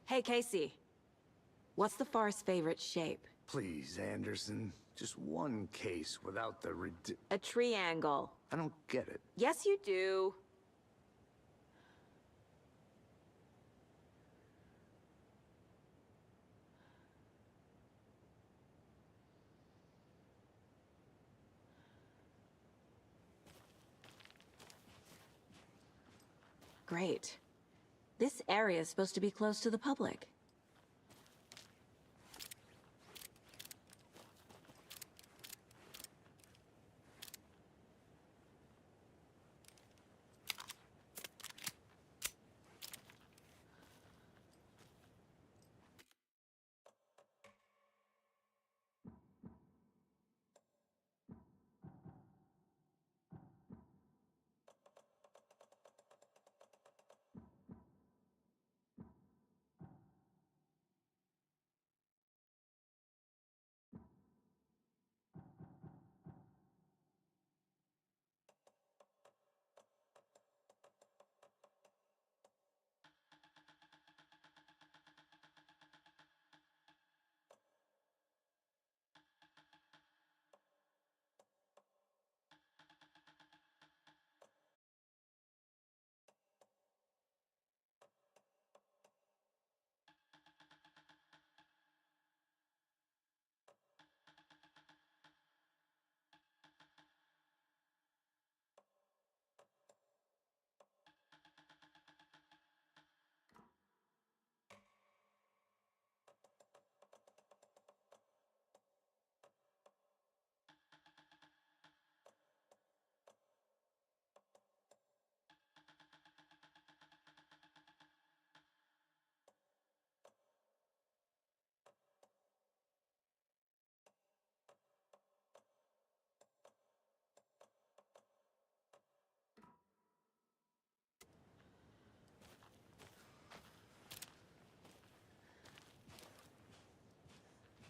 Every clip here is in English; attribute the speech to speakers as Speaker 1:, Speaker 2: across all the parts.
Speaker 1: Hey, Casey. What's the far's favorite shape?
Speaker 2: Please, Anderson. Just one case without the
Speaker 1: A triangle.
Speaker 2: I don't get it.
Speaker 1: Yes, you do. Great. This area is supposed to be closed to the public.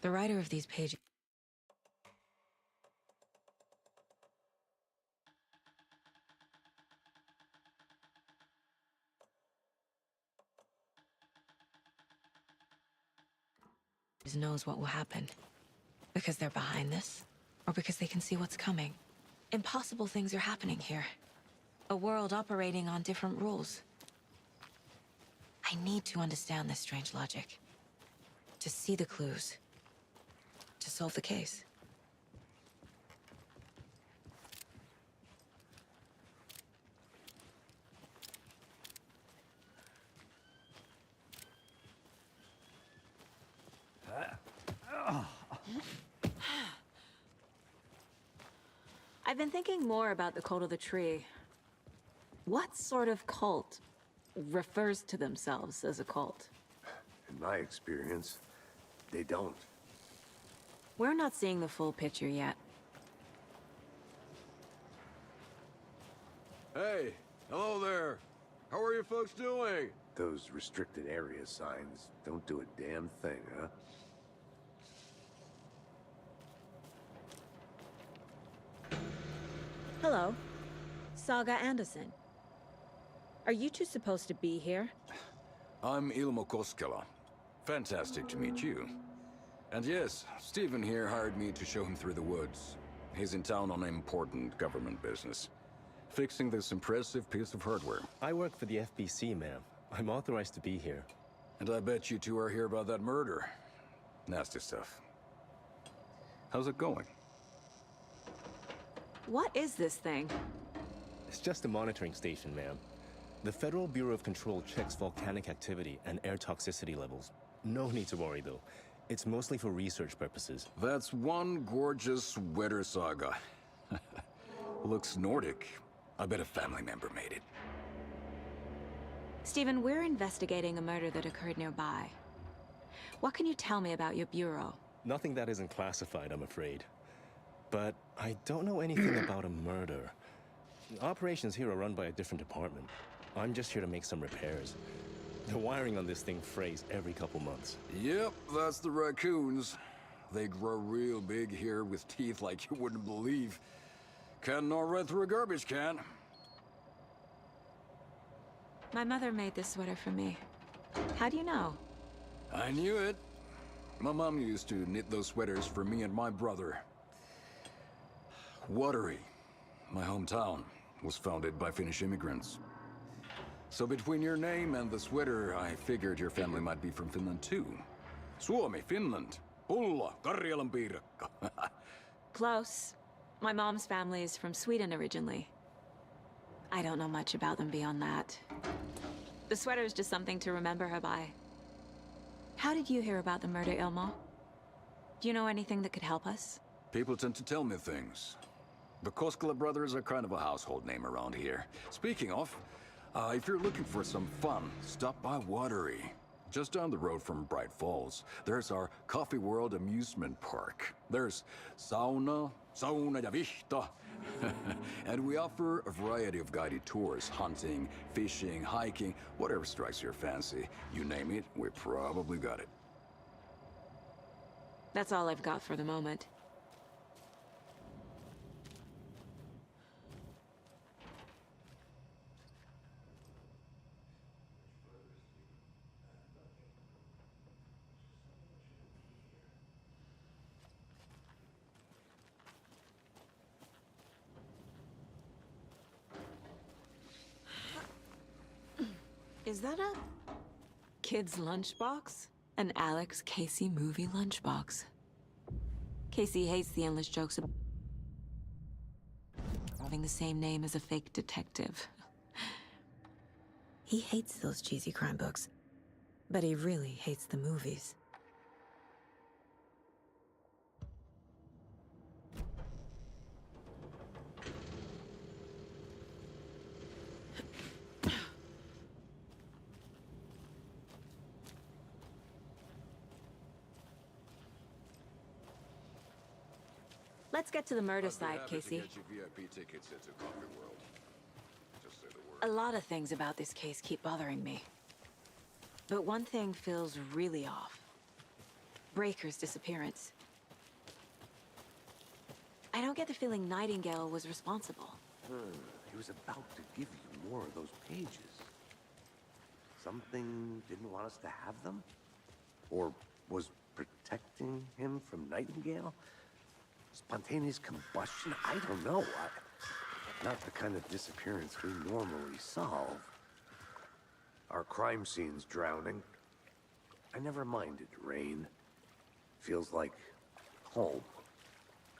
Speaker 1: The writer of these pages knows what will happen. Because they're behind this, or because they can see what's coming. Impossible things are happening here. A world operating on different rules. I need to understand this strange logic. To see the clues. To solve the case. I've been thinking more about the cult of the tree. What sort of cult refers to themselves as a cult?
Speaker 2: In my experience, they don't.
Speaker 1: We're not seeing the full picture yet.
Speaker 3: Hey, hello there. How are you folks doing?
Speaker 2: Those restricted area signs don't do a damn thing, huh?
Speaker 1: Hello. Saga Anderson. Are you two supposed to be here?
Speaker 3: I'm Ilmo Koskela. Fantastic to meet you. And yes, Stephen here hired me to show him through the woods. He's in town on important government business. Fixing this impressive piece of hardware.
Speaker 4: I work for the FBC, ma'am. I'm authorized to be here.
Speaker 3: And I bet you two are here about that murder. Nasty stuff. How's it going?
Speaker 1: What is this thing?
Speaker 4: It's just a monitoring station, ma'am. The Federal Bureau of Control checks volcanic activity and air toxicity levels. No need to worry, though. It's mostly for research purposes.
Speaker 3: That's one gorgeous weather saga. Looks Nordic. I bet a family member made it.
Speaker 1: Stephen, we're investigating a murder that occurred nearby. What can you tell me about your bureau?
Speaker 4: Nothing that isn't classified, I'm afraid. But I don't know anything about a murder. Operations here are run by a different department. I'm just here to make some repairs. The wiring on this thing frays every couple months.
Speaker 3: Yep, that's the raccoons. They grow real big here with teeth like you wouldn't believe. Can't gnaw right through a garbage can.
Speaker 1: My mother made this sweater for me. How do you know?
Speaker 3: I knew it. My mom used to knit those sweaters for me and my brother. Watery, my hometown, was founded by Finnish immigrants. So between your name and the sweater, I figured your family might be from Finland too. Suomi, Finland. Pulla, Karjalan piirakka.
Speaker 1: Close. My mom's family is from Sweden originally. I don't know much about them beyond that. The sweater is just something to remember her by. How did you hear about the murder, Ilmo? Do you know anything that could help us?
Speaker 3: People tend to tell me things. The Koskela brothers are kind of a household name around here. Speaking of, if you're looking for some fun, stop by Watery. Just down the road from Bright Falls, there's our Coffee World amusement park. There's sauna ja vihta. And we offer a variety of guided tours, hunting, fishing, hiking, whatever strikes your fancy. You name it, we probably got it.
Speaker 1: That's all I've got for the moment. Is that a kid's lunchbox? An Alex Casey movie lunchbox. Casey hates the endless jokes about having the same name as a fake detective. He hates those cheesy crime books, but he really hates the movies. Let's get to the murder side, Casey. A lot of things about this case keep bothering me. But one thing feels really off. Breaker's disappearance. I don't get the feeling Nightingale was responsible.
Speaker 2: He was about to give you more of those pages. Something didn't want us to have them? Or was protecting him from Nightingale? Spontaneous combustion? I don't know. Not the kind of disappearance we normally solve. Our crime scene's drowning. I never minded rain. Feels like home.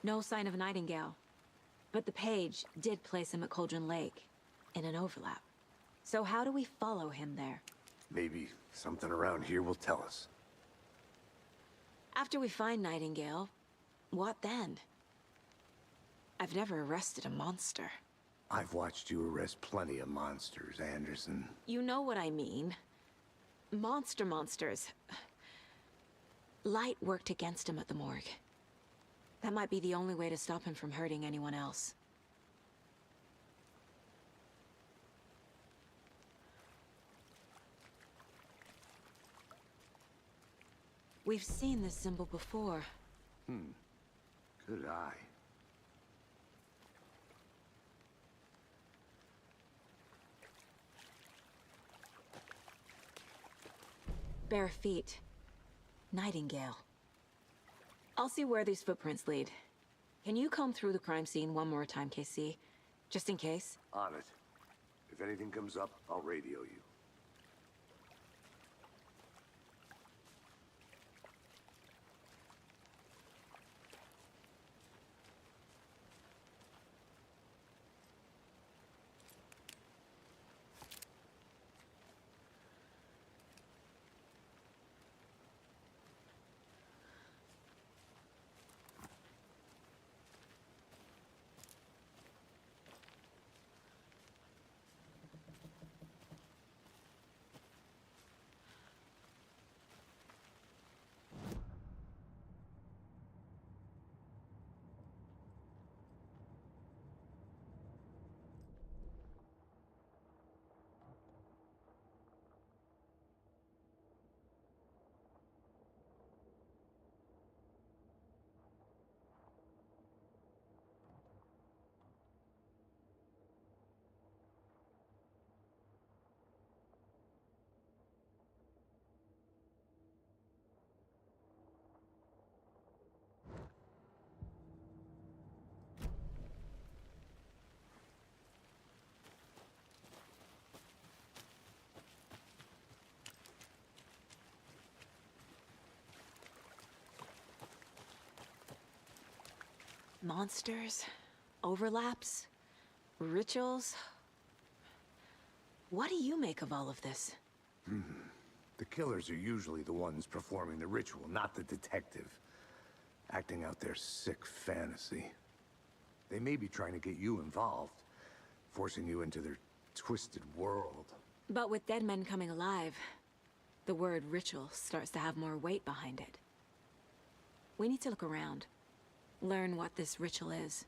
Speaker 1: No sign of Nightingale. But the page did place him at Cauldron Lake, in an overlap. So how do we follow him there?
Speaker 2: Maybe something around here will tell us.
Speaker 1: After we find Nightingale, what then? I've never arrested a monster.
Speaker 2: I've watched you arrest plenty of monsters, Anderson.
Speaker 1: You know what I mean. Monsters. Light worked against him at the morgue. That might be the only way to stop him from hurting anyone else. We've seen this symbol before.
Speaker 2: Good eye.
Speaker 1: Bare feet. Nightingale. I'll see where these footprints lead. Can you comb through the crime scene one more time, KC? Just in case?
Speaker 2: On it. If anything comes up, I'll radio you.
Speaker 1: Monsters, overlaps, rituals. What do you make of all of this?
Speaker 2: The killers are usually the ones performing the ritual, not the detective. Acting out their sick fantasy. They may be trying to get you involved, forcing you into their twisted world.
Speaker 1: But with dead men coming alive, the word ritual starts to have more weight behind it. We need to look around, learn what this ritual is.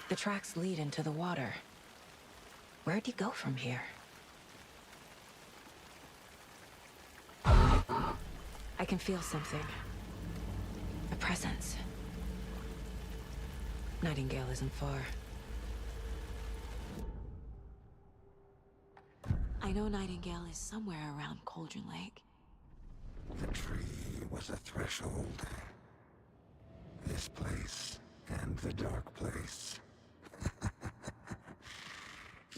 Speaker 1: The tracks lead into the water. Where'd he go from here? I can feel something. A presence. Nightingale isn't far. I know Nightingale is somewhere around Cauldron Lake.
Speaker 5: The tree was a threshold. This place and the dark place.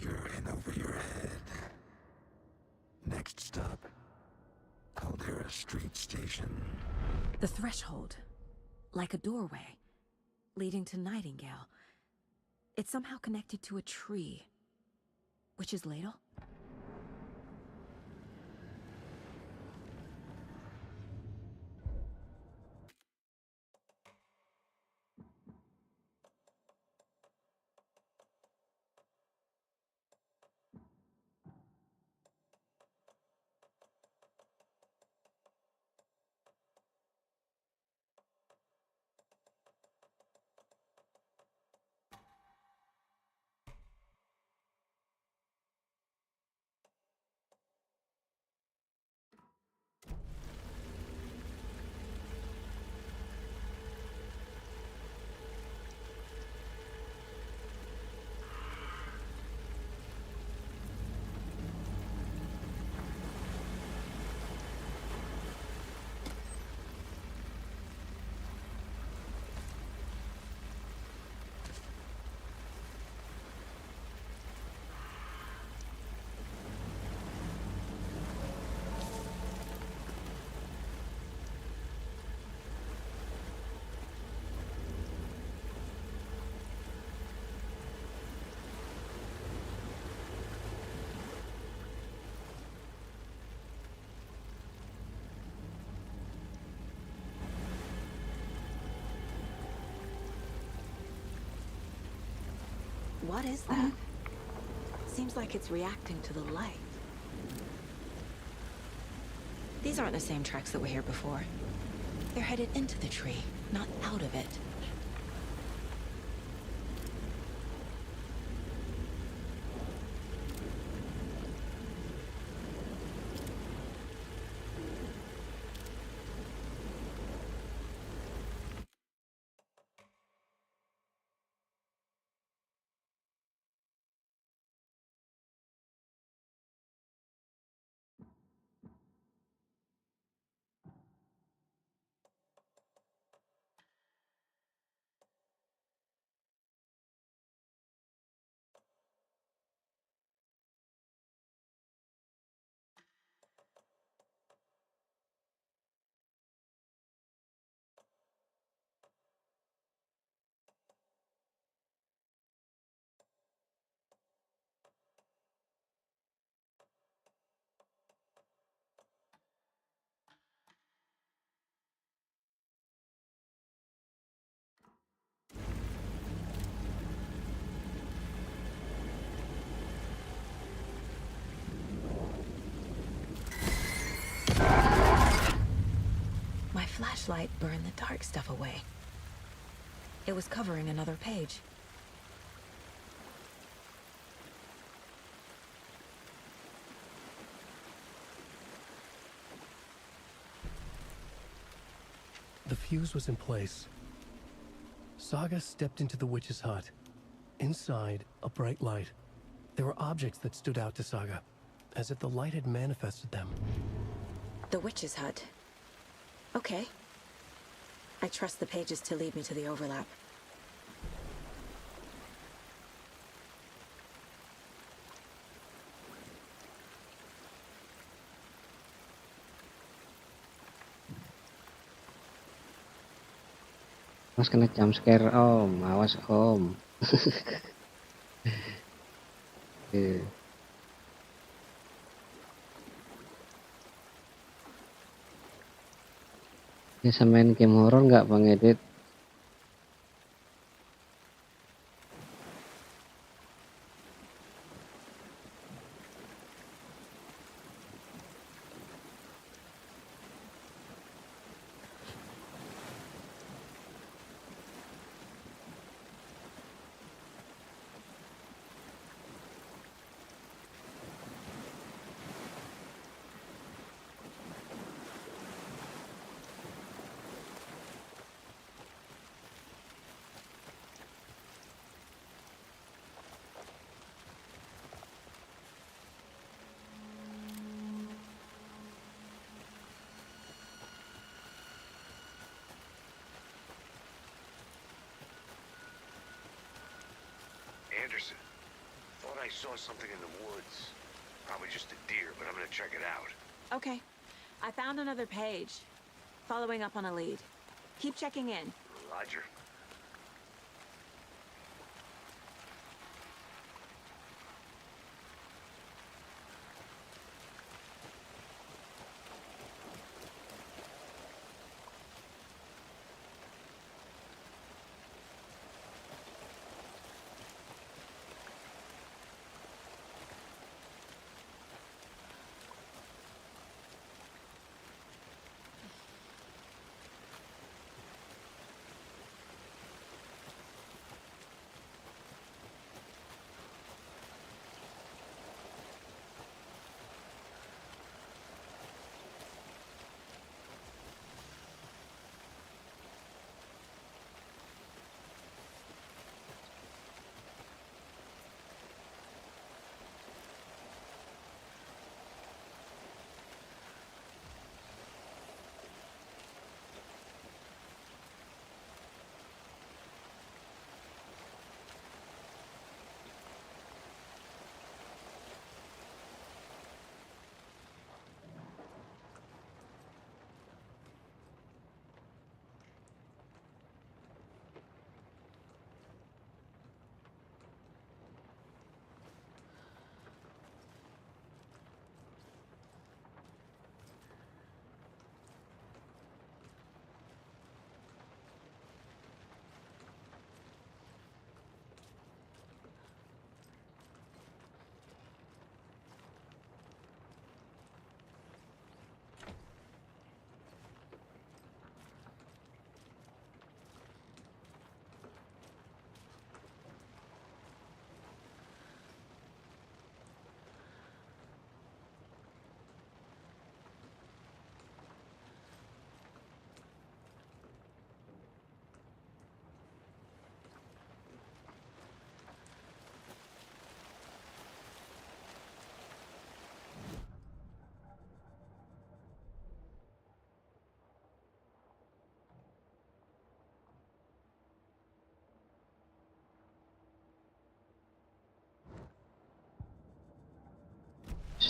Speaker 5: You're in over your head. Next stop, Caldera Street Station.
Speaker 1: The threshold. Like a doorway. Leading to Nightingale. It's somehow connected to a tree. Witch's Ladle? What is that? Seems like it's reacting to the light. These aren't the same tracks that were here before. They're headed into the tree, not out of it. flashlight burned the dark stuff away. It was covering another page.
Speaker 6: The fuse was in place. Saga stepped into the witch's hut. Inside, a bright light. There were objects that stood out to Saga, as if the light had manifested them.
Speaker 1: The witch's hut. Okay. I trust the pages to lead me to the overlap.
Speaker 7: Mas kena jump scare om, awas om. Bisa main game horror nggak Bang Edit?
Speaker 2: Anderson, thought I saw something in the woods. Probably just a deer, but I'm gonna check it out.
Speaker 1: Okay. I found another page. Following up on a lead. Keep checking in.
Speaker 2: Roger.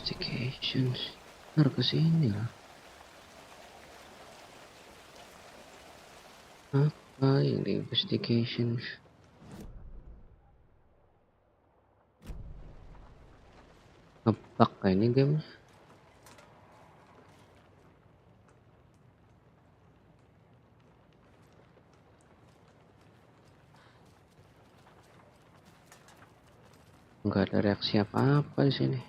Speaker 7: Investigations. Harus ke sini lah. Apa ini investigations? Ngebug kayak ini game. Nggak ada reaksi apa-apa di sini.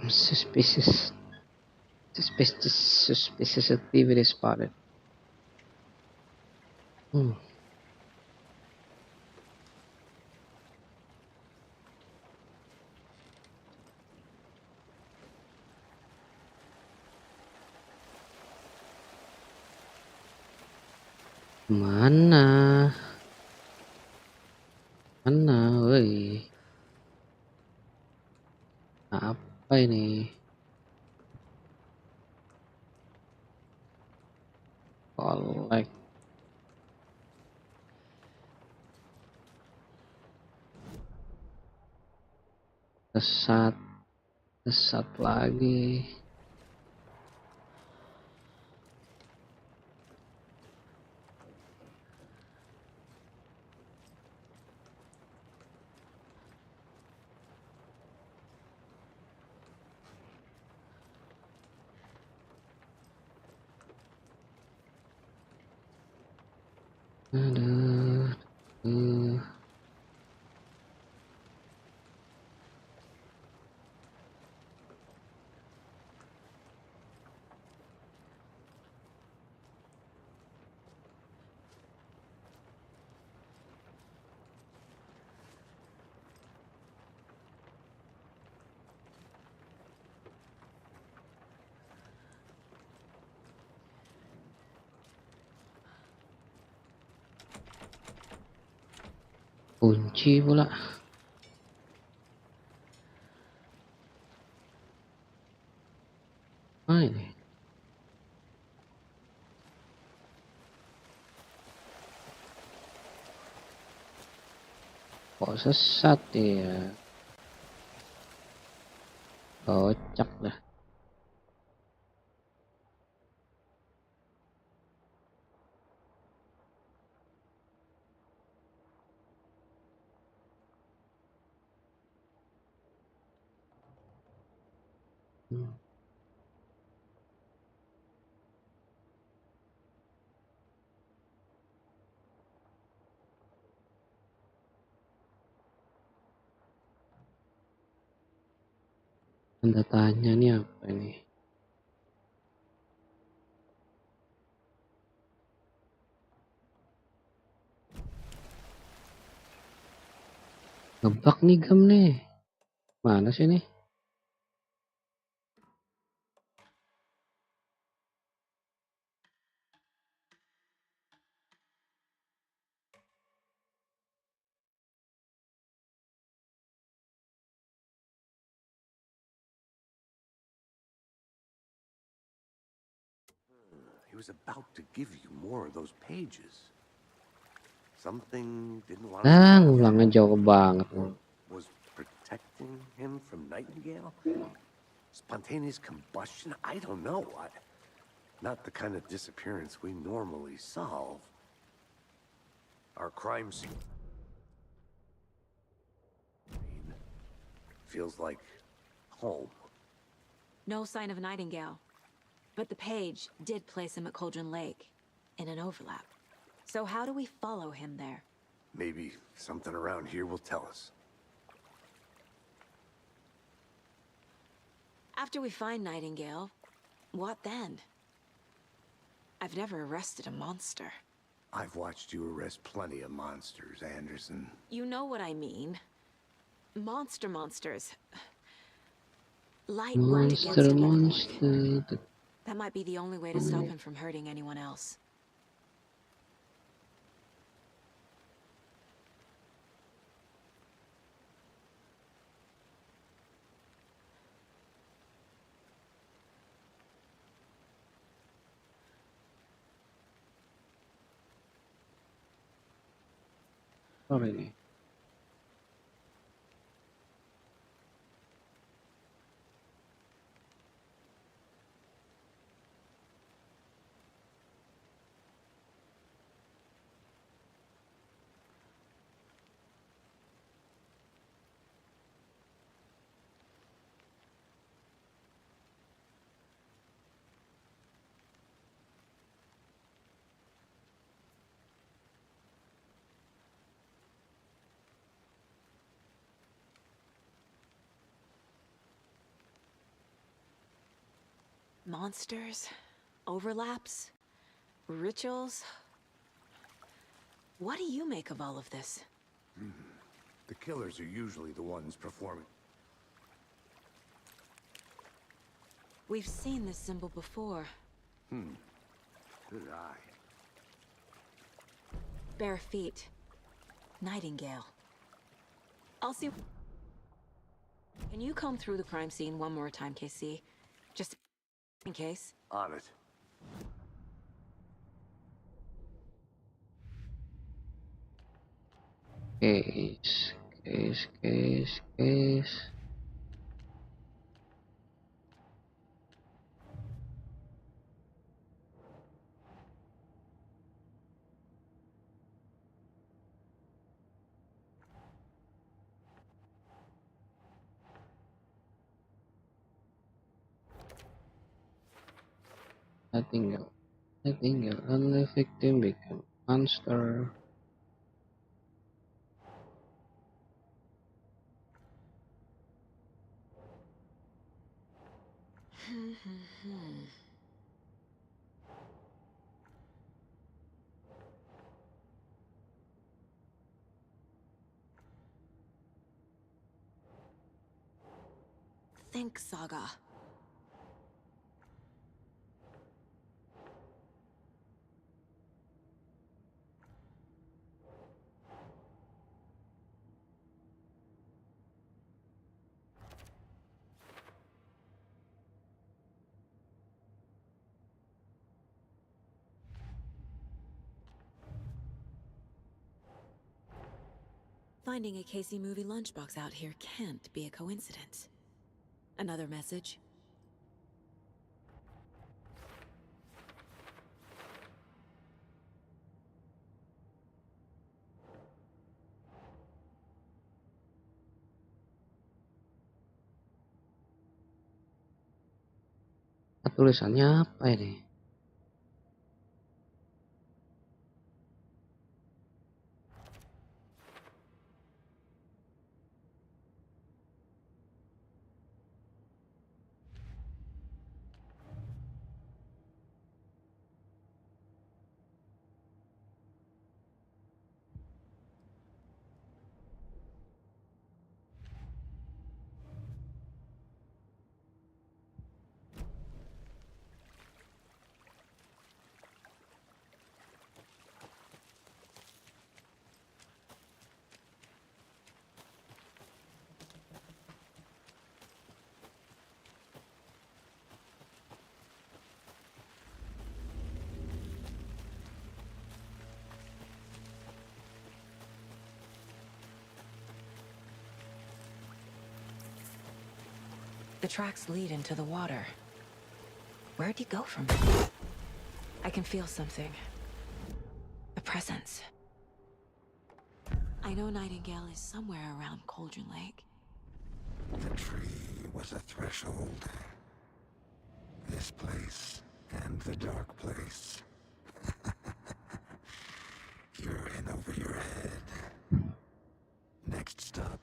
Speaker 7: Suspicious. Suspicious activity spotted. Mana? Mana, woi? Apa ini? Collect. Sesat. Sesat lagi. Aduh. Kunci pula. Ini. Kok sesat ya? Kocak dah. Tanda tanya nih apa ini? Ngebug nih gam nih. Mana sih nih?
Speaker 2: He was about to give you more of those pages. Something didn't want to
Speaker 7: Ngulangnya jauh banget.
Speaker 2: was protecting him from Nightingale? Spontaneous combustion? I don't know. Not the kind of disappearance we normally solve. Our crime scene feels like home.
Speaker 1: No sign of Nightingale. But the page did place him at Cauldron Lake, in an overlap. So how do we follow him there?
Speaker 2: Maybe something around here will tell us.
Speaker 1: After we find Nightingale, what then? I've never arrested a monster.
Speaker 2: I've watched you arrest plenty of monsters, Anderson.
Speaker 1: You know what I mean. Monsters. Light worked against him.
Speaker 7: Monster.
Speaker 1: That might be the only way to stop him from hurting anyone else.
Speaker 7: Apa ini?
Speaker 1: Monsters, overlaps, rituals. What do you make of all of this?
Speaker 2: The killers are usually the ones performing.
Speaker 1: We've seen this symbol before.
Speaker 2: Good eye.
Speaker 1: Bare feet. Nightingale. I'll see. Can you comb through the crime scene one more time, KC? Just in case.
Speaker 2: On it.
Speaker 7: Case. Natinggal. Only victim become monster.
Speaker 1: Think, Saga. Finding a Casey movie lunchbox out here can't be a coincidence. Another message?
Speaker 7: Tulisannya apa ini?
Speaker 1: The tracks lead into the water. Where'd he go from here? I can feel something. A presence. I know Nightingale is somewhere around Cauldron Lake.
Speaker 5: The tree was a threshold. This place and the dark place. You're in over your head. Next stop,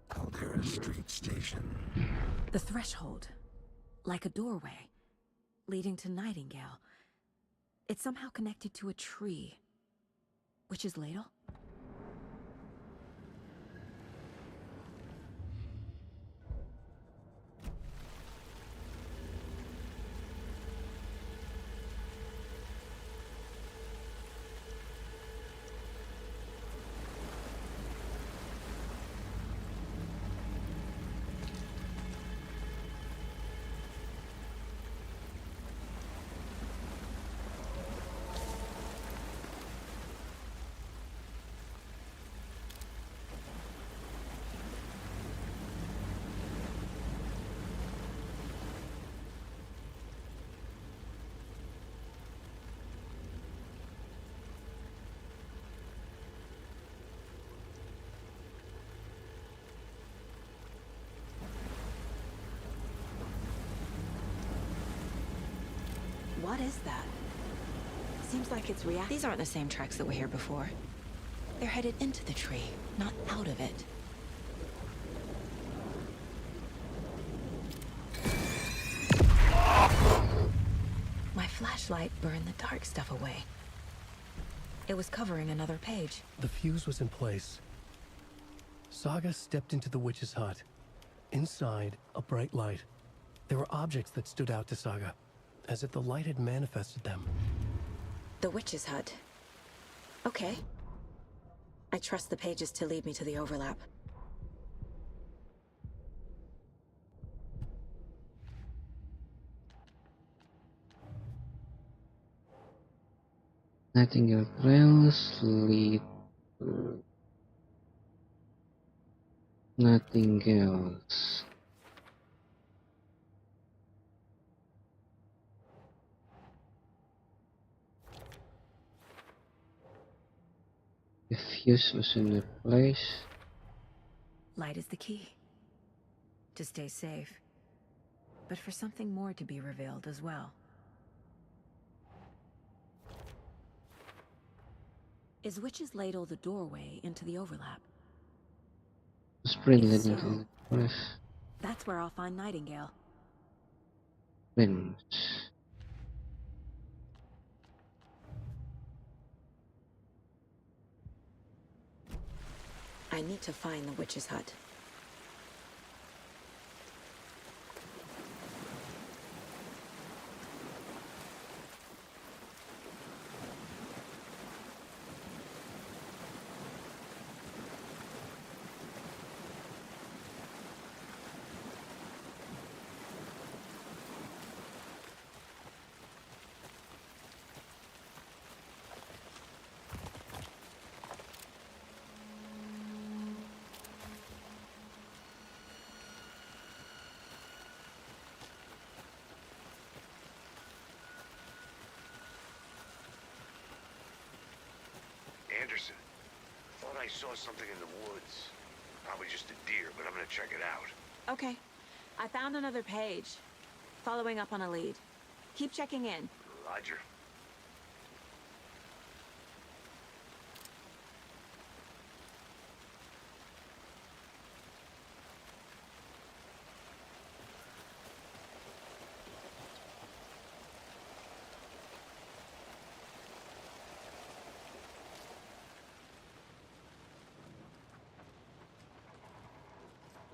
Speaker 5: Caldera Street Station.
Speaker 1: The threshold. Like a doorway. Leading to Nightingale. It's somehow connected to a tree. Witch's Ladle? What is that? Seems like it's These aren't the same tracks that were here before. They're headed into the tree, not out of it. flashlight burned the dark stuff away. It was covering another page.
Speaker 6: The fuse was in place. Saga stepped into the witch's hut. Inside, a bright light. There were objects that stood out to Saga, as if the light had manifested them.
Speaker 1: The witch's hut. Okay. I trust the pages to lead me to the overlap.
Speaker 7: Nightingale Trails lead to Nightingales. The fuse was in the place.
Speaker 1: Light is the key. To stay safe. But for something more to be revealed as well. Is Witch's Ladle the doorway into the overlap?
Speaker 7: Sprint
Speaker 1: If
Speaker 7: leading
Speaker 1: so,
Speaker 7: to the place.
Speaker 1: that's where I'll find Nightingale.
Speaker 7: Sprint.
Speaker 1: I need to find the witch's hut.
Speaker 2: Anderson, thought I saw something in the woods. Probably just a deer, but I'm gonna check it out.
Speaker 1: Okay. I found another page. Following up on a lead. Keep checking in.
Speaker 2: Roger.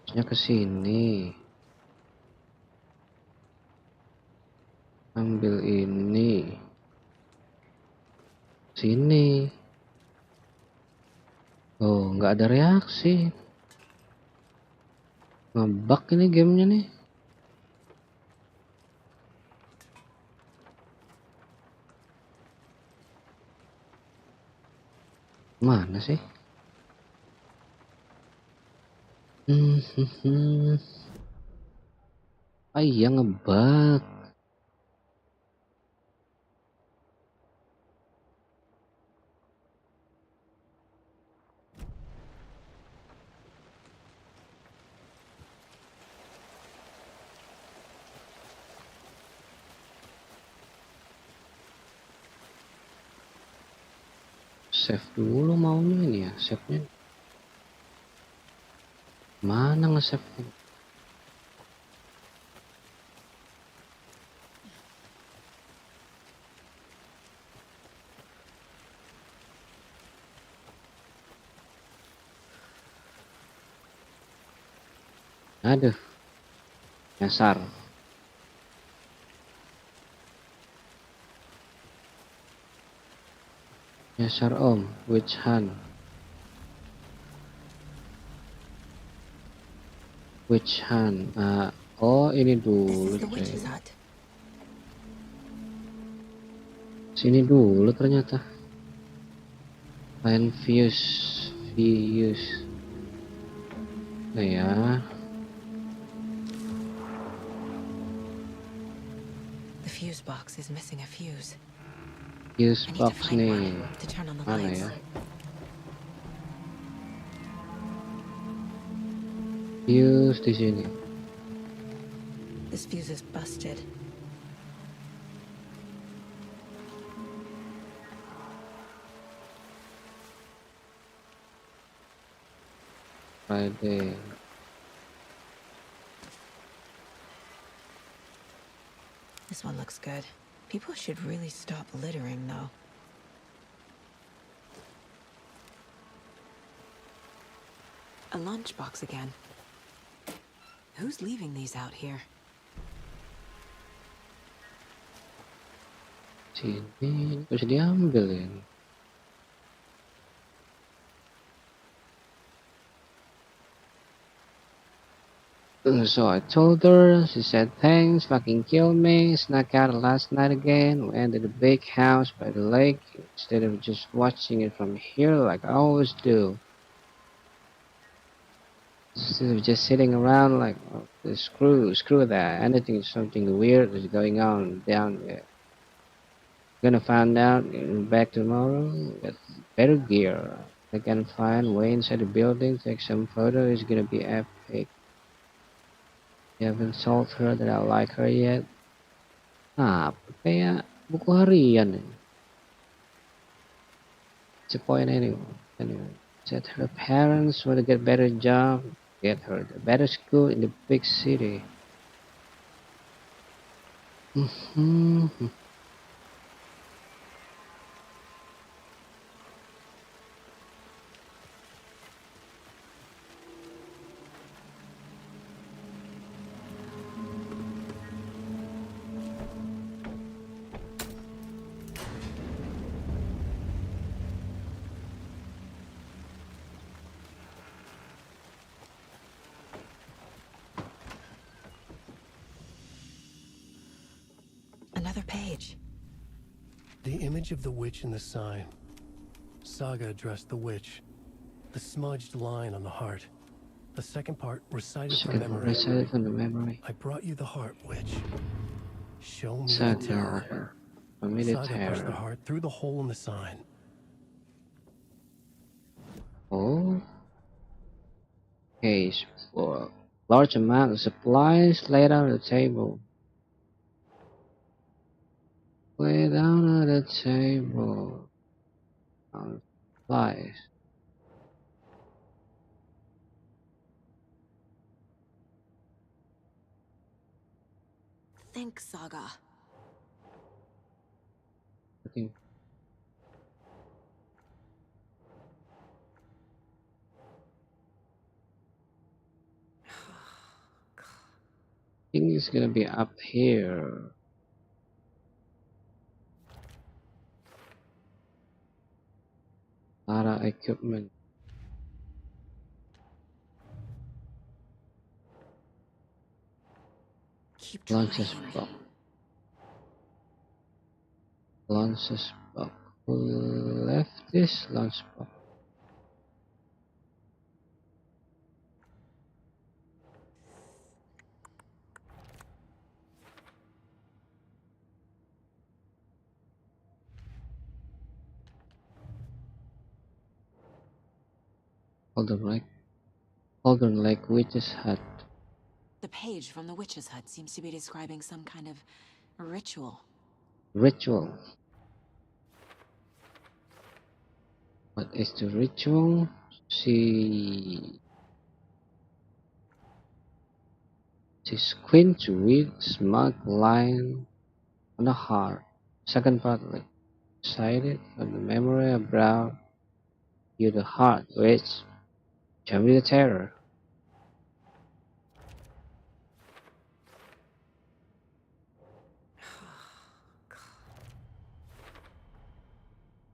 Speaker 7: Harusnya ke sini. Ambil ini. Sini. Oh, nggak ada reaksi. Ngebug ini gamenya nih. Mana sih? Ah iya ngebug. Save dulu maunya ini ya, save-nya. Mana nge-save? Aduh. Nyasar. Nyasar om, which hand? Which hand? Oh ini
Speaker 1: This
Speaker 7: dulu
Speaker 1: is the witch's
Speaker 7: deh.
Speaker 1: hut.
Speaker 7: Sini dulu ternyata. Find fuse. Nah ya.
Speaker 1: The fuse box is missing a fuse.
Speaker 7: Fuse
Speaker 1: I need to
Speaker 7: box
Speaker 1: find
Speaker 7: nih.
Speaker 1: one to turn on the
Speaker 7: Mana
Speaker 1: lights.
Speaker 7: ya? Fuse di sini.
Speaker 1: This fuse is busted.
Speaker 7: Friday.
Speaker 1: This one looks good. People should really stop littering, though. A lunchbox again. Who's leaving these out here?
Speaker 7: Sini bisa diambil ya. So I told her, she said thanks, fucking kill me, snuck out last night again, we entered a big house by the lake, instead of just watching it from here like I always do. Instead of just sitting around like, oh, screw that, anything, something weird is going on down there. Gonna find out, back tomorrow, with better gear. I can find way inside the building, take some photo, it's gonna be epic. You haven't told her that I like her yet? Apa kayak buku harian ya? What's the point anyway? Said her parents want to get better job, get her the better school in the big city.
Speaker 1: Another page.
Speaker 6: The image of the witch in the sign. Saga addressed the witch. The smudged line on the heart. The second part recited from memory.
Speaker 7: Recited from the memory.
Speaker 6: I brought you the heart, witch. Show me the
Speaker 7: Saga,
Speaker 6: terror.
Speaker 7: show me the
Speaker 6: Saga pushed the
Speaker 7: terror.
Speaker 6: heart through the hole in the sign.
Speaker 7: Oh, case for large amount of supplies laid on the table. Lay down on the table. On supplies.
Speaker 1: Think, Saga.
Speaker 7: Okay. I think it's gonna be up here. Lot of equipment.
Speaker 1: Keep
Speaker 7: Launches
Speaker 1: trying.
Speaker 7: box. Launches box. Who left this launch box? Holden Lake Witch's Hut.
Speaker 1: The page from the witch's hut seems to be describing some kind of ritual.
Speaker 7: Ritual. What is the ritual? She squint to read smug line on the heart. Second partly. Recited from the memory of brow. You the heart, which show me the terror.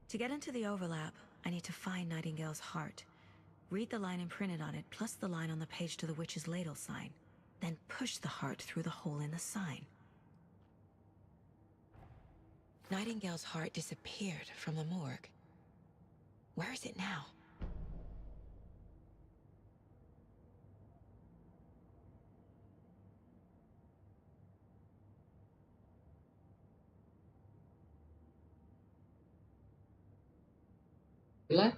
Speaker 1: To get into the overlap, I need to find Nightingale's heart. Read the line imprinted on it, plus the line on the page to the witch's ladle sign. Then push the heart through the hole in the sign. Nightingale's heart disappeared from the morgue. Where is it now?
Speaker 7: What?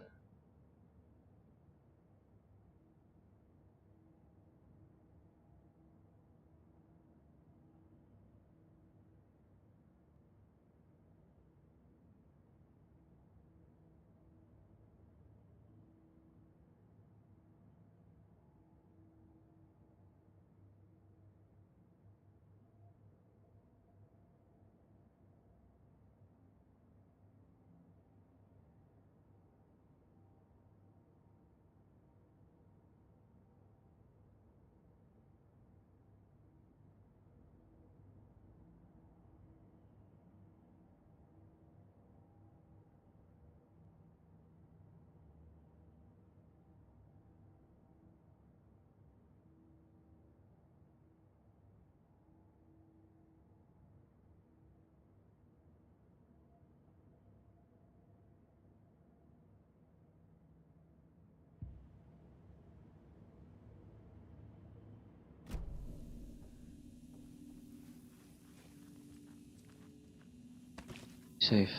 Speaker 7: safe.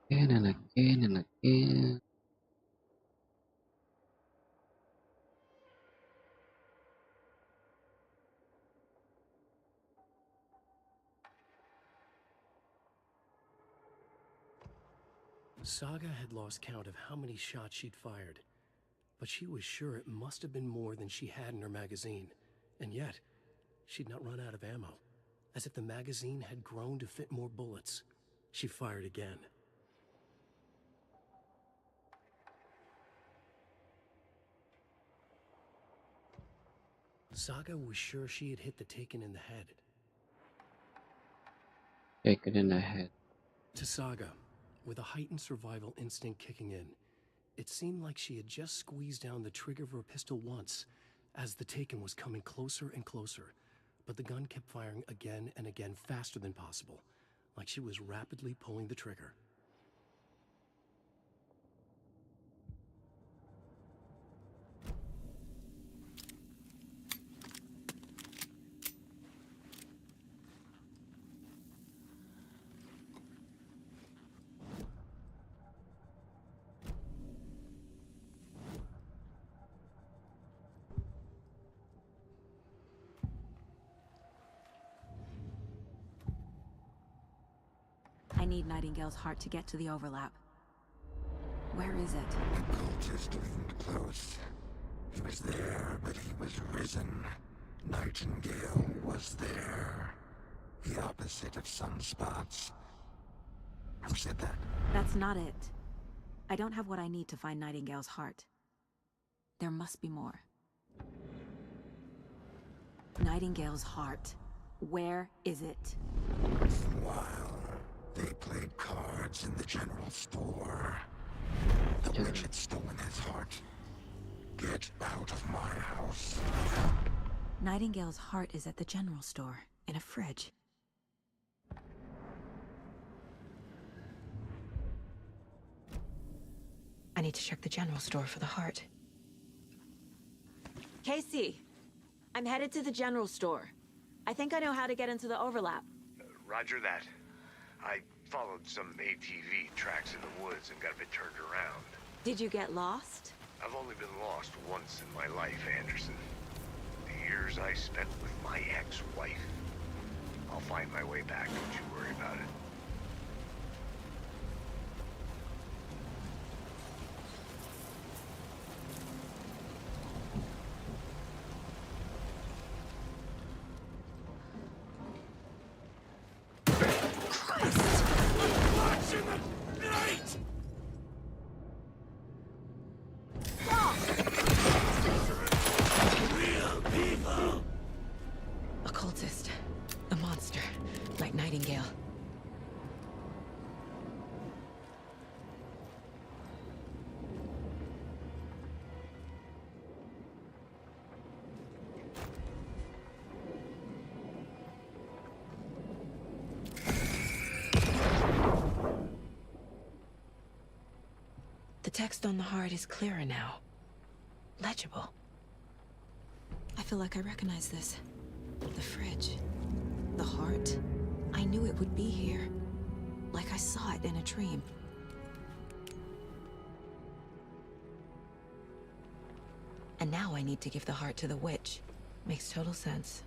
Speaker 7: Again and again and again.
Speaker 6: Saga had lost count of how many shots she'd fired, but she was sure it must have been more than she had in her magazine. And yet, she'd not run out of ammo. As if the magazine had grown to fit more bullets. She fired again. Saga was sure she had hit the Taken in the head.
Speaker 7: Take it in the head.
Speaker 6: To Saga, with a heightened survival instinct kicking in, it seemed like she had just squeezed down the trigger of her pistol once, as the Taken was coming closer and closer, but the gun kept firing again and again faster than possible, like she was rapidly pulling the trigger.
Speaker 1: I need Nightingale's heart to get to the overlap. Where is it?
Speaker 5: The cultist leaned close. He was there, but he was risen. Nightingale was there. The opposite of sunspots. Who said that?
Speaker 1: That's not it. I don't have what I need to find Nightingale's heart. There must be more. Nightingale's heart. Where is it?
Speaker 5: Meanwhile, they played cards in the general store. The witch had stolen his heart. Get out of my house.
Speaker 1: Nightingale's heart is at the general store, in a fridge. I need to check the general store for the heart. Casey, I'm headed to the general store. I think I know how to get into the overlap.
Speaker 8: Roger that. I followed some ATV tracks in the woods and got a bit turned around.
Speaker 1: Did you get lost?
Speaker 8: I've only been lost once in my life, Anderson. The years I spent with my ex-wife. I'll find my way back, don't you worry about it.
Speaker 1: Occultist. A monster. Like Nightingale. The text on the heart is clearer now. Legible. I feel like I recognize this. The fridge. The heart. I knew it would be here. Like I saw it in a dream. And now I need to give the heart to the witch. Makes total sense.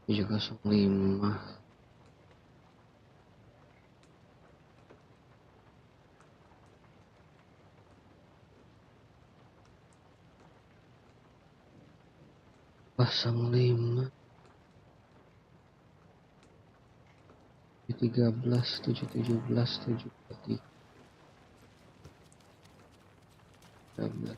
Speaker 7: 705. Pasang 5 713 717 723 13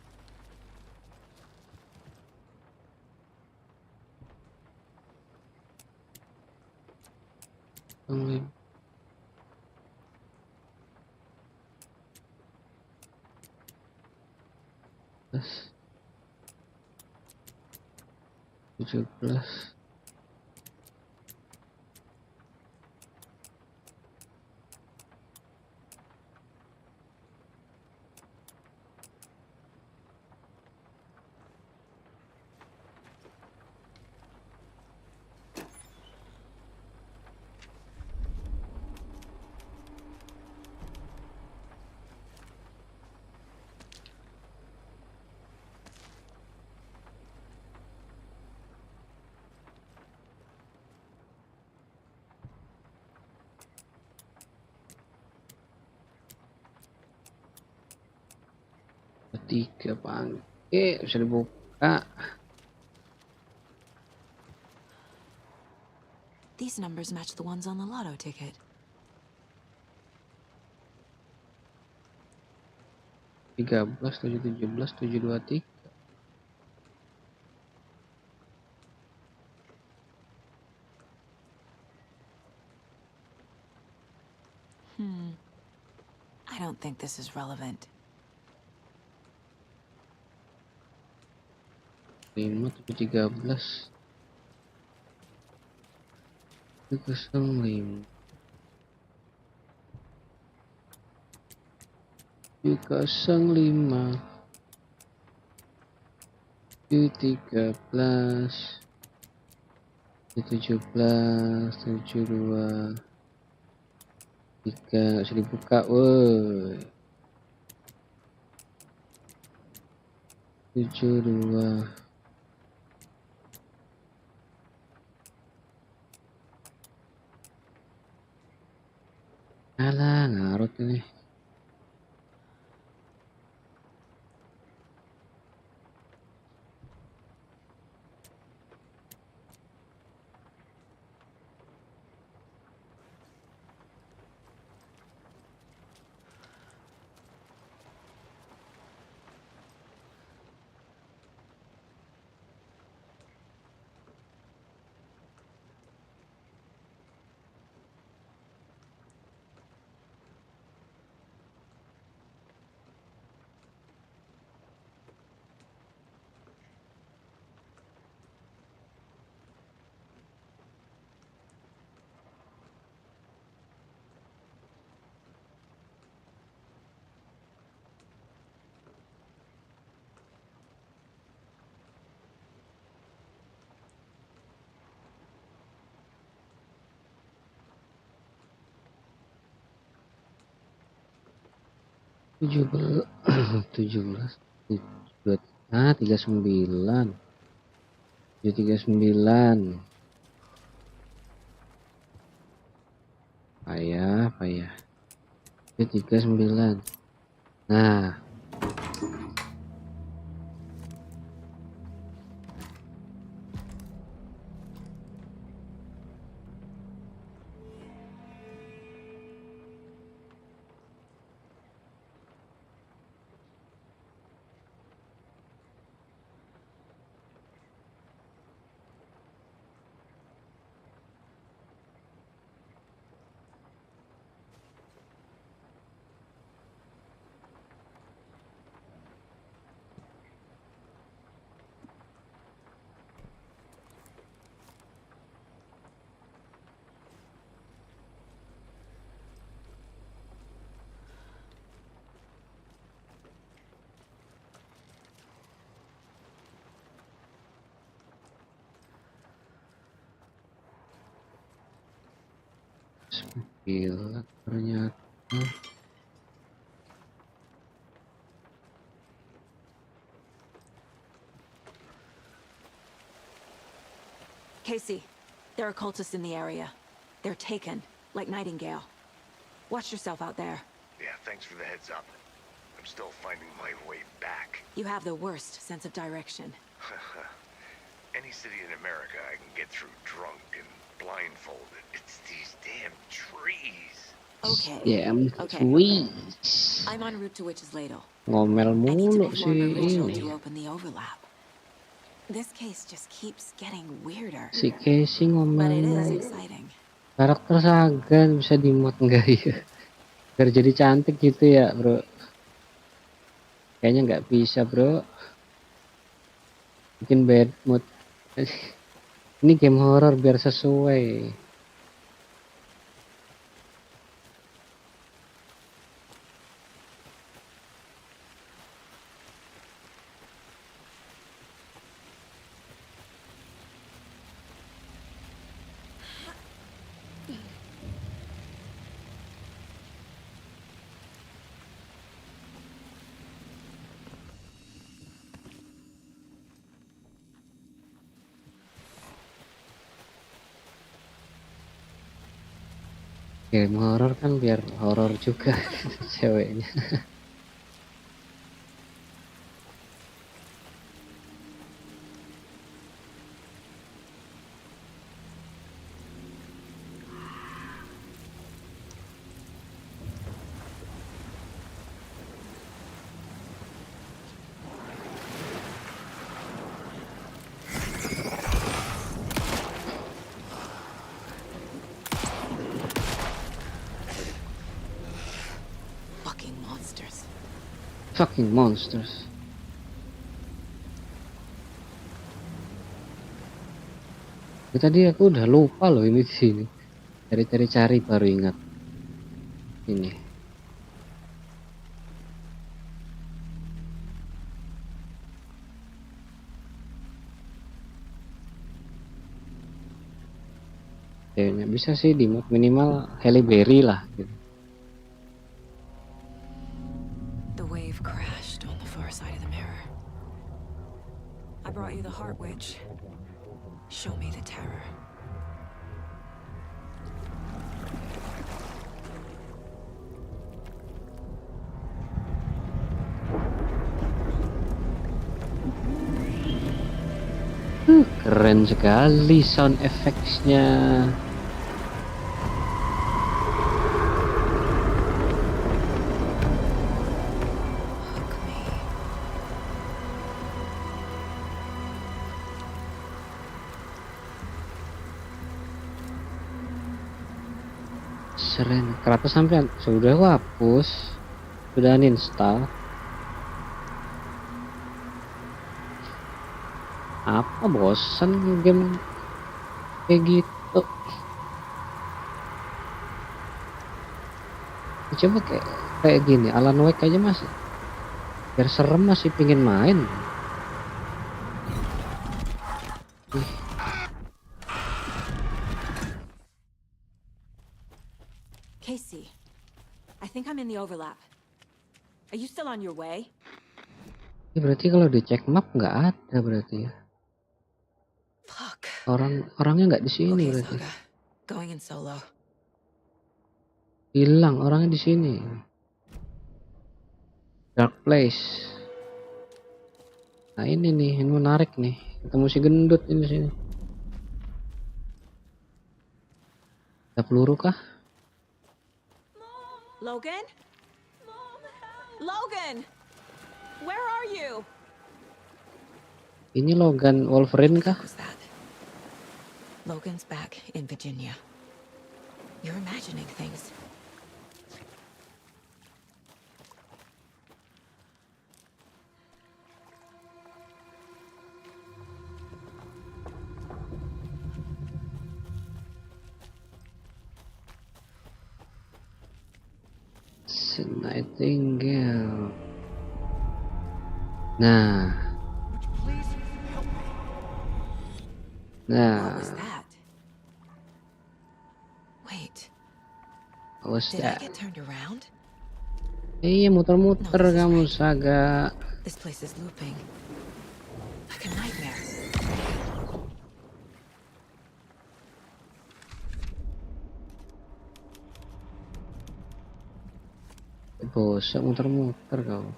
Speaker 7: 5 17 3 bangke bisa dibuka.
Speaker 1: These numbers match the ones on the lotto ticket.
Speaker 7: 13 717 723.
Speaker 1: I don't think this is relevant.
Speaker 7: 5 713 705 705 713 717 72 3 nggak bisa dibuka woi. 72 alah ngarut ini. tujuh belas 39 739 payah 39 nah gila ternyata
Speaker 1: Casey, There are cultists in the area. They're taken, like Nightingale. Watch yourself out there.
Speaker 8: Yeah, thanks for the heads up. I'm still finding my way back.
Speaker 1: You have the worst sense of direction.
Speaker 8: Any city in America I can get through drunk and blindfolded. It's these damn trees.
Speaker 1: Okay.
Speaker 7: Yeah,
Speaker 1: Okay.
Speaker 7: wis.
Speaker 1: I'm en route to Witch's Ladle.
Speaker 7: Ngomel
Speaker 1: I need to
Speaker 7: mulu
Speaker 1: perform a
Speaker 7: si
Speaker 1: ritual
Speaker 7: ini.
Speaker 1: to open the overlap. This case just keeps getting weirder.
Speaker 7: Si Casey ngomel
Speaker 1: But it is
Speaker 7: mulu.
Speaker 1: exciting.
Speaker 7: Karakter Saga bisa dimod enggak ya? Biar jadi cantik gitu ya, bro. Kayaknya nggak bisa, bro. Bikin bad mood. Ini game horror biar sesuai. Game horror kan biar horror juga ceweknya.
Speaker 1: Fucking monsters.
Speaker 7: Fucking monsters. Tadi aku udah lupa loh ini di sini. Cari baru ingat. Ini. Kayaknya bisa sih di mod minimal Halle Berry lah gitu.
Speaker 1: The wave crashed on the far side of the mirror. I brought you the Heart Witch. Show me the terror.
Speaker 7: Keren sekali sound effects-nya.
Speaker 1: Hook me.
Speaker 7: Seren. Kratos sampai sudah aku hapus, sudah uninstall. Apa bosan game kayak gitu? Coba kayak gini, Alan Wake aja mas, biar serem masih pingin main.
Speaker 1: Casey, I think I'm in the overlap. Are you still on your way?
Speaker 7: Ya, berarti kalau dicek map nggak ada berarti ya.
Speaker 1: Fuck.
Speaker 7: Orangnya nggak di sini
Speaker 1: Okay,
Speaker 7: berarti.
Speaker 1: Saga. Going in solo.
Speaker 7: Hilang orangnya di sini. Dark place. Nah ini nih, ini menarik nih. Ketemu si gendut ini di sini. Ada peluru kah?
Speaker 1: Logan? Logan! Where are you?
Speaker 7: Ini Logan Wolverine kah?
Speaker 1: What was that? Logan's back in Virginia. You're imagining things.
Speaker 7: Nightingale. Nah.
Speaker 1: What was that? Wait,
Speaker 7: What was
Speaker 1: did I
Speaker 7: that?
Speaker 1: get turned around?
Speaker 7: Iya, muter-muter
Speaker 1: No, this is
Speaker 7: kamu
Speaker 1: right.
Speaker 7: Saga.
Speaker 1: This place is looping. Like a nightmare.
Speaker 7: Bosan muter-muter kau.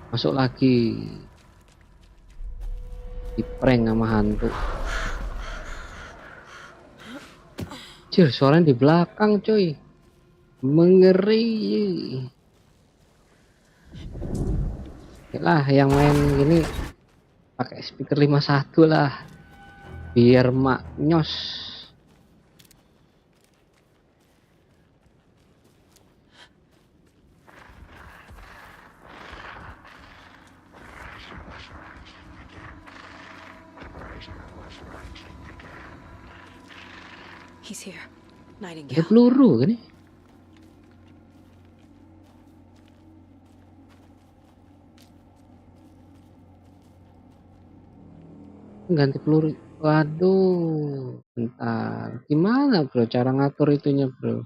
Speaker 7: Masuk lagi. Di prank sama hantu. Cir, suaranya di belakang coy. Mengeri. Lah yang main gini pakai speaker 51 lah. Biar maknyos.
Speaker 1: He's here.
Speaker 7: Ada
Speaker 1: Nightingale.
Speaker 7: peluru kan nih? Ganti peluru. Waduh, bentar. Gimana bro cara ngatur itunya bro?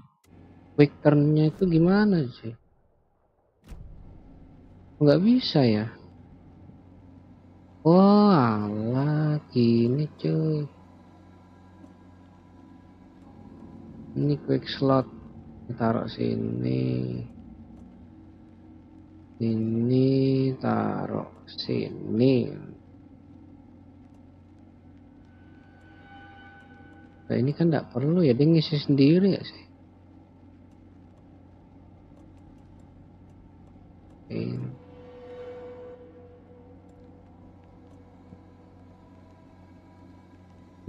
Speaker 7: Quick turn-nya itu gimana sih? Nggak bisa ya? Oh alah, gini cuy. Ini quick slot. Taruh sini. Ini taruh sini. Nah, ini kan nggak perlu ya, dia ngisi sendiri ya sih.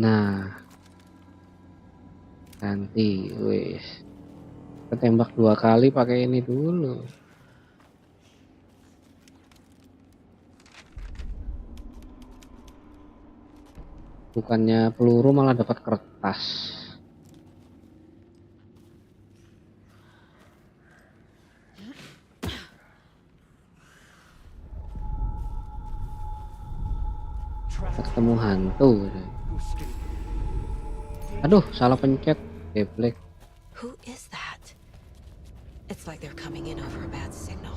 Speaker 7: Nah, nanti wis ketembak 2 kali pakai ini dulu. Bukannya peluru malah dapat kertas. Ketemu hantu. Aduh, salah pencet. Geblek.
Speaker 1: Who is that? It's like they're coming in over a bad signal.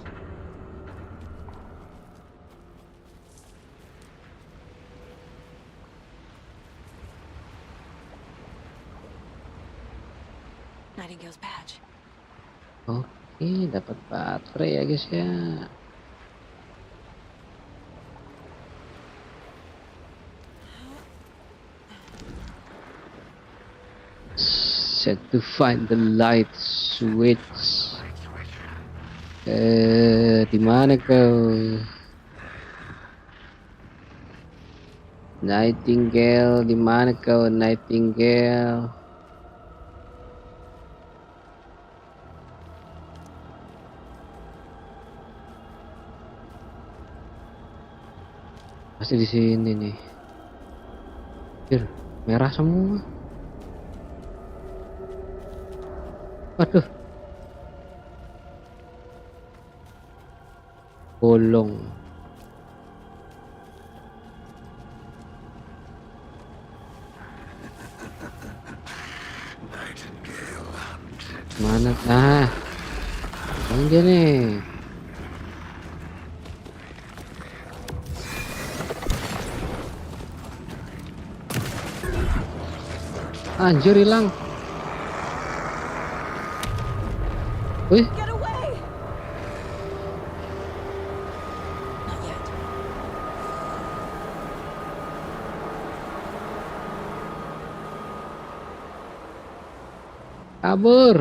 Speaker 1: Nightingale's badge.
Speaker 7: Oke, dapat baterai ya guys ya. Set to find the light switch. Di mana kau? Nightingale, di mana kau Nightingale? Pasti di sini nih. Merah semua. Waduh. Bolong. Mana? Nah. Ini dia nih. Anjir, hilang. Wih.
Speaker 1: Get away! Not yet.
Speaker 7: Kabur.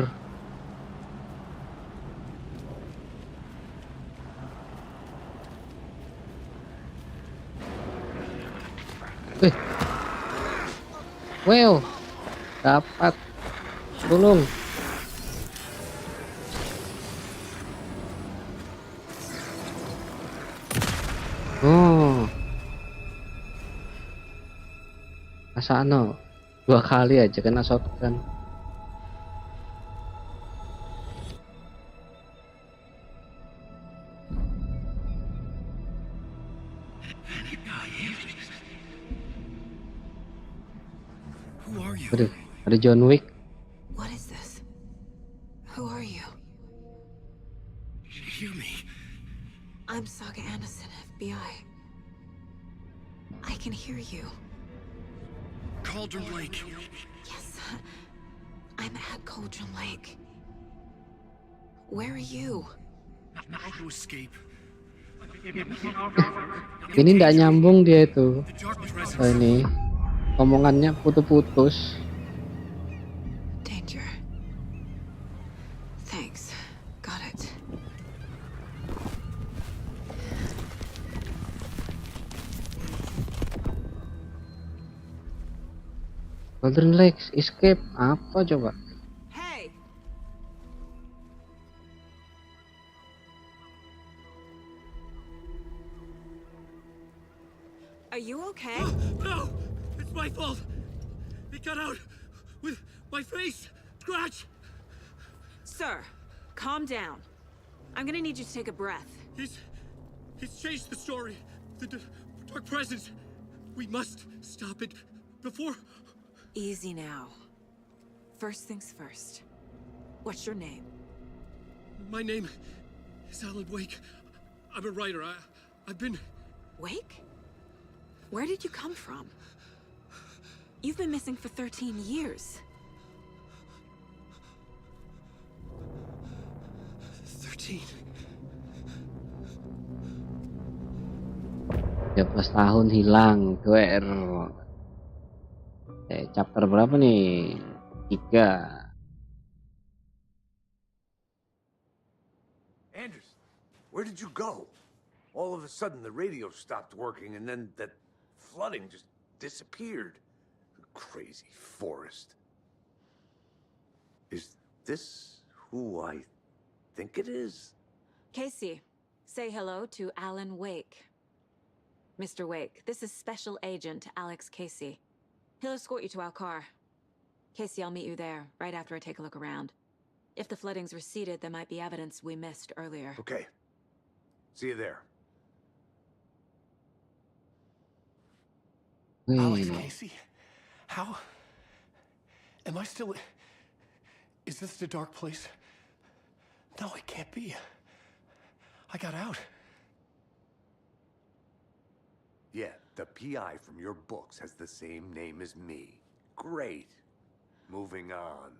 Speaker 7: Wih. Wow. Dapat. Tolong. Oh. Asano 2 kali aja kena shotgun. Aduh, ada John Wick.
Speaker 1: What is this? Who are you?
Speaker 5: Hear me.
Speaker 1: I'm Saga Anderson, FBI. I can hear you.
Speaker 5: Cauldron Lake.
Speaker 1: Yes. I'm at Cauldron Lake. Where are you?
Speaker 6: How to escape.
Speaker 7: Ini nggak nyambung dia itu. Ini omongannya putus-putus.
Speaker 1: Danger. Thanks. Got it.
Speaker 7: Golden Lake escape apa coba?
Speaker 1: Hey! Are you okay?
Speaker 6: No! It's my fault! It got out with my face! Scratch!
Speaker 1: Sir, calm down. I'm gonna need you to take a breath.
Speaker 6: He's changed the story. The dark presence. We must stop it before...
Speaker 1: Easy now. First things first. What's your name?
Speaker 6: My name is Alan Wake. I'm a writer. I've been...
Speaker 1: Wake? Where did you come from? You've been missing for 13 years.
Speaker 6: 13.
Speaker 7: 13 tahun hilang, GR. Chapter berapa nih? 3.
Speaker 2: Anderson, where did you go? All of a sudden the radio stopped working and then that flooding just disappeared. Crazy forest. Is this who I think it is?
Speaker 1: Casey, say hello to Alan Wake. Mr. Wake, this is Special Agent Alex Casey. He'll escort you to our car. Casey, I'll meet you there, right after I take a look around. If the flooding's receded, there might be evidence we missed earlier.
Speaker 2: Okay. See you there.
Speaker 6: Alex Casey? How? Am I still... Is this the dark place? No, it can't be. I got out.
Speaker 2: Yeah, the PI from your books has the same name as me. Great. Moving on.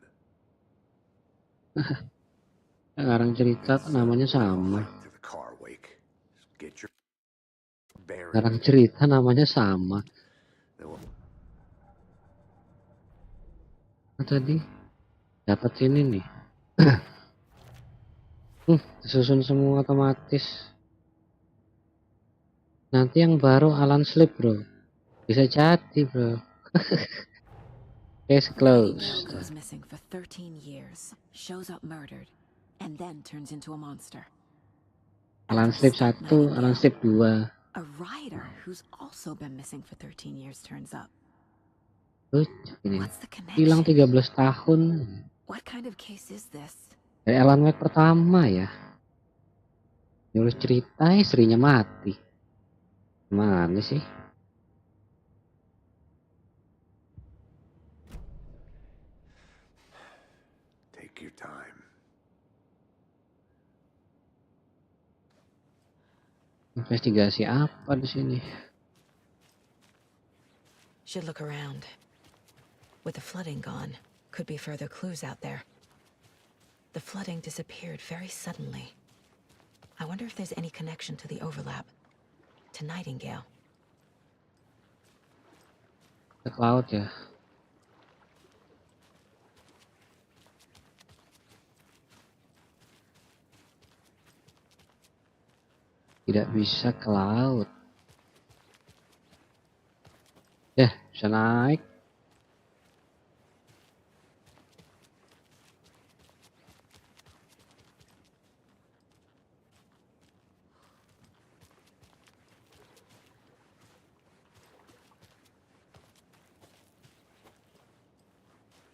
Speaker 7: Sekarang cerita namanya sama.
Speaker 2: To the car, Wake. Get your bearings.
Speaker 7: Sekarang cerita namanya sama. Tadi dapat sini nih. Disusun semua otomatis. Nanti yang baru Alan Sleep, bro. Bisa jadi, bro. Case closed.
Speaker 1: Goes missing for 13 years, shows up murdered, and then turns into a monster.
Speaker 7: Alan Sleep 1, Alan Sleep 2.
Speaker 1: A rider who's also been missing for 13 years turns up. What's the
Speaker 7: Hilang
Speaker 1: connection?
Speaker 7: 13 tahun.
Speaker 1: What kind of case is this?
Speaker 7: Dari Alan Wake pertama ya. Nyuruh cerita istrinya mati. Mana sih?
Speaker 2: Take your time.
Speaker 7: Investigasi apa di sini?
Speaker 1: Should look around. With the flooding gone, could be further clues out there. The flooding disappeared very suddenly. I wonder if there's any connection to the overlap. To Nightingale.
Speaker 7: Ke laut ya. Tidak bisa ke laut. Bisa naik.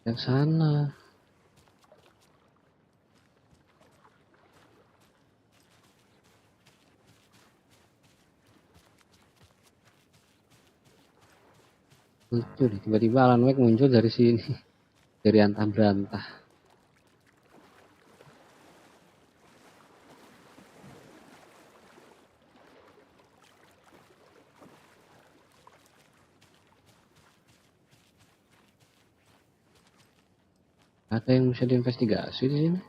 Speaker 7: Yang sana. Lucu nih, tiba-tiba Alan Wake muncul dari sini. Dari antah berantah. Ada yang bisa diinvestigasi di sini?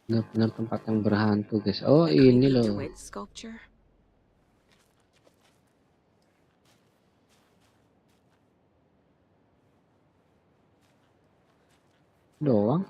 Speaker 7: Benar-benar tempat yang berhantu, guys. Oh,
Speaker 1: The
Speaker 7: ini
Speaker 1: creepy
Speaker 7: loh.
Speaker 1: Dwight sculpture.
Speaker 7: Doang.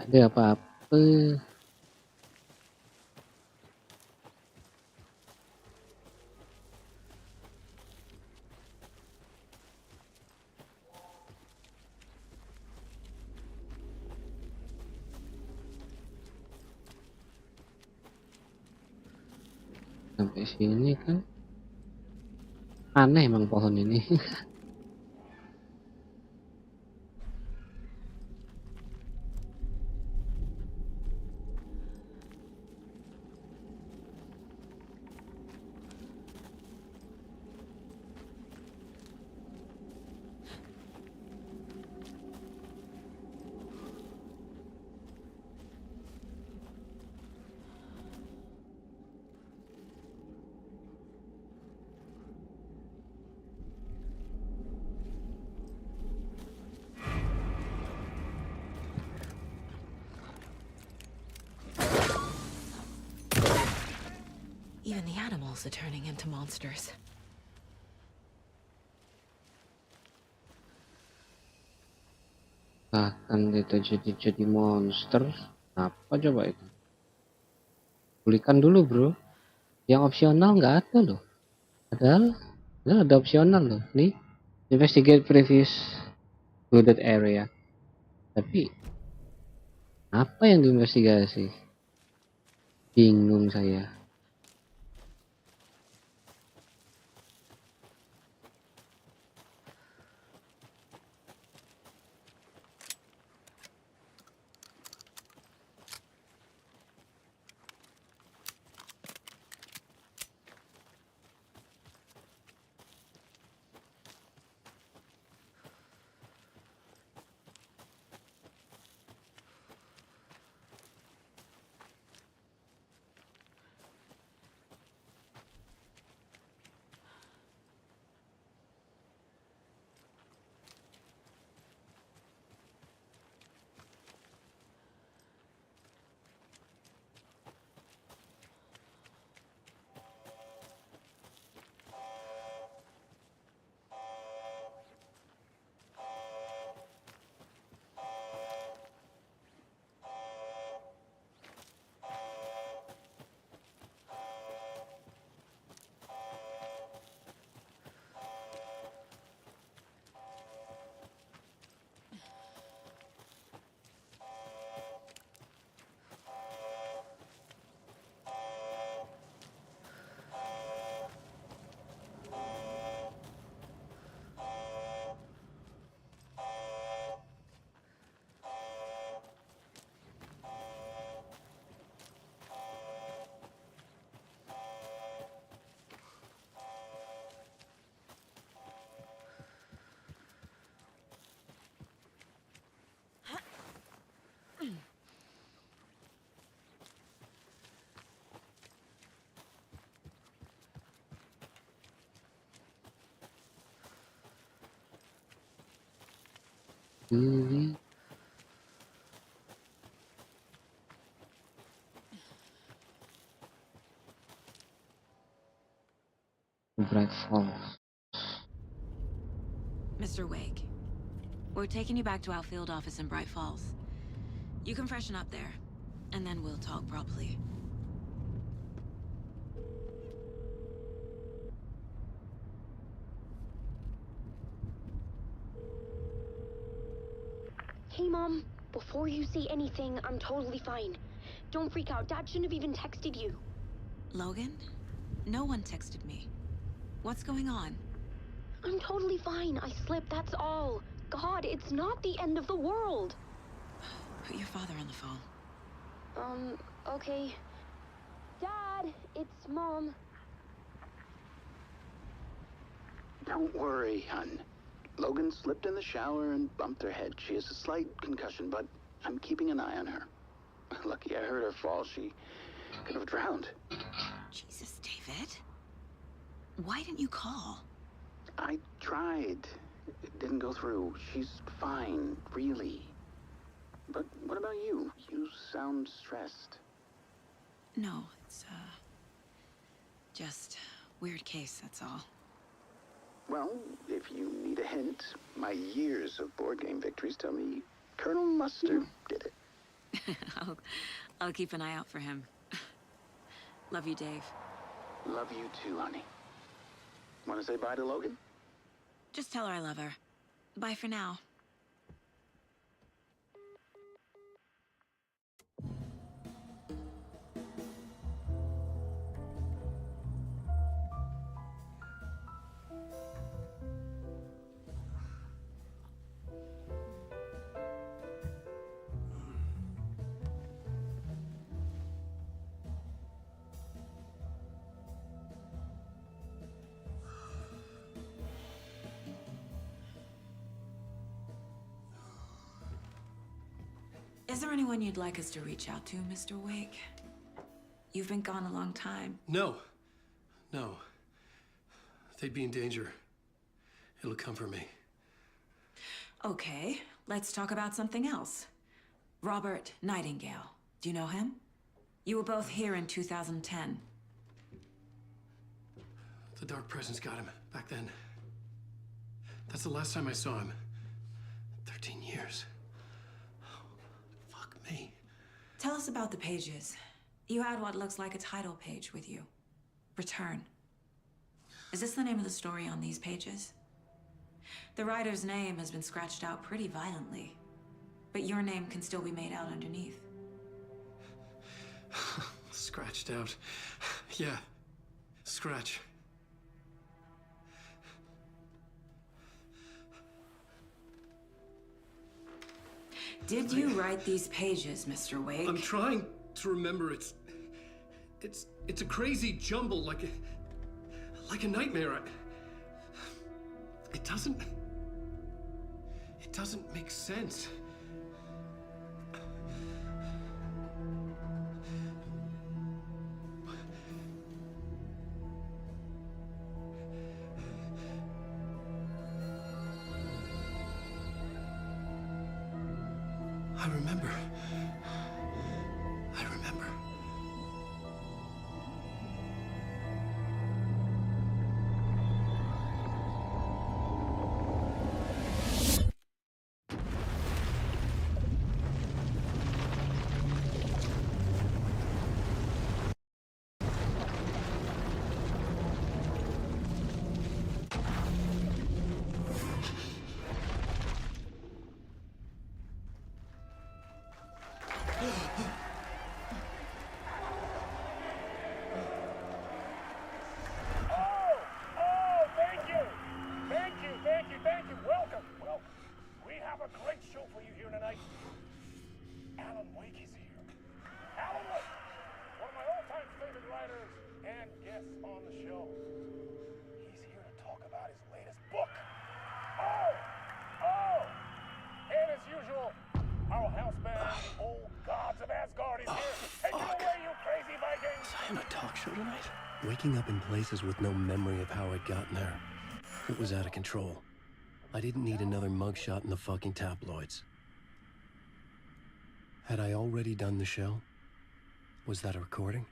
Speaker 7: Ada apa-apa. Sampai sini kan aneh emang pohon ini.
Speaker 1: Even the animals are turning into monsters.
Speaker 7: Bahkan itu jadi monster. Apa coba itu? Pulihkan dulu, bro. Yang opsional nggak ada loh. Padahal ada opsional loh. Nih, investigate previous wooded area. Tapi apa yang diinvestigasi? Bingung saya. Ini Bright Falls.
Speaker 1: Mr. Wake, we're taking you back to our field office in Bright Falls. You can freshen up there, and then we'll talk properly.
Speaker 9: Hey, Mom. Before you say anything, I'm totally fine. Don't freak out. Dad shouldn't have even texted you.
Speaker 1: Logan? No one texted me. What's going on?
Speaker 9: I'm totally fine. I slipped, that's all. God, it's not the end of the world.
Speaker 1: Put your father on the phone.
Speaker 9: Okay. Dad, it's Mom.
Speaker 10: Don't worry, hon. Logan slipped in the shower and bumped her head. She has a slight concussion, but I'm keeping an eye on her. Lucky I heard her fall. She could have drowned.
Speaker 1: Jesus, David. Why didn't you call?
Speaker 10: I tried. It didn't go through. She's fine, really. But what about you? You sound stressed.
Speaker 1: No, it's, just weird case, that's all.
Speaker 10: Well, if you need a hint, my years of board game victories tell me Colonel Mustard did it.
Speaker 1: I'll keep an eye out for him. Love you, Dave.
Speaker 10: Love you too, honey. Want to say bye to Logan?
Speaker 1: Just tell her I love her. Bye for now. Is there anyone you'd like us to reach out to, Mr. Wake? You've been gone a long time.
Speaker 6: No. No. They'd be in danger. It'll come for me.
Speaker 1: Okay, let's talk about something else. Robert Nightingale. Do you know him? You were both here in 2010.
Speaker 6: The Dark Presence got him back then. That's the last time I saw him. 13 years. Fuck me.
Speaker 1: Tell us about the pages. You had what looks like a title page with you. Return. Is this the name of the story on these pages? The writer's name has been scratched out pretty violently, but your name can still be made out underneath.
Speaker 6: Scratched out. Yeah. Scratch.
Speaker 1: Did you write these pages, Mr. Wake?
Speaker 6: I'm trying to remember. It's a crazy jumble, like a nightmare. It doesn't make sense. I remember. Waking up in places with no memory of how I'd gotten there. It was out of control. I didn't need another mugshot in the fucking tabloids. Had I already done the show? Was that a recording?